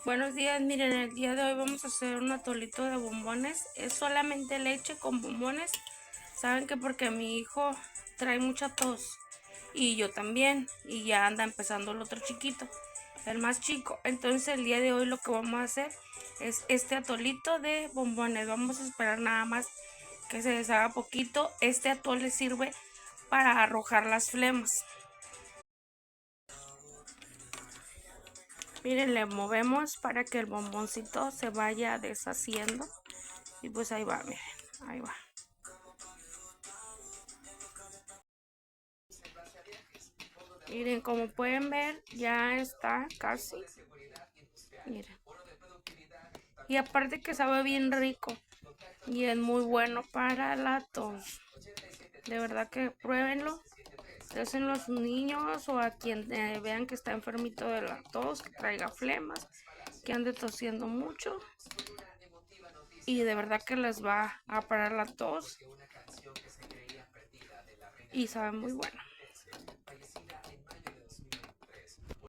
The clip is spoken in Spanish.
Buenos días, miren, el día de hoy vamos a hacer un atolito de bombones. Es solamente leche con bombones. Saben que porque mi hijo trae mucha tos y yo también, y ya anda empezando el otro chiquito, el más chico. Entonces el día de hoy lo que vamos a hacer es este atolito de bombones. Vamos a esperar nada más que se deshaga poquito. Este atole sirve para arrojar las flemas. Miren, le movemos para que el bomboncito se vaya deshaciendo. Y pues ahí va, miren, ahí va. Miren, como pueden ver, ya está casi. Miren. Y aparte que sabe bien rico. Y es muy bueno para la tos. De verdad que pruébenlo. Hacen los niños o a quien vean que está enfermito de la tos, que traiga flemas, que ande tosiendo mucho. Y de verdad que les va a parar la tos. Y sabe muy bueno.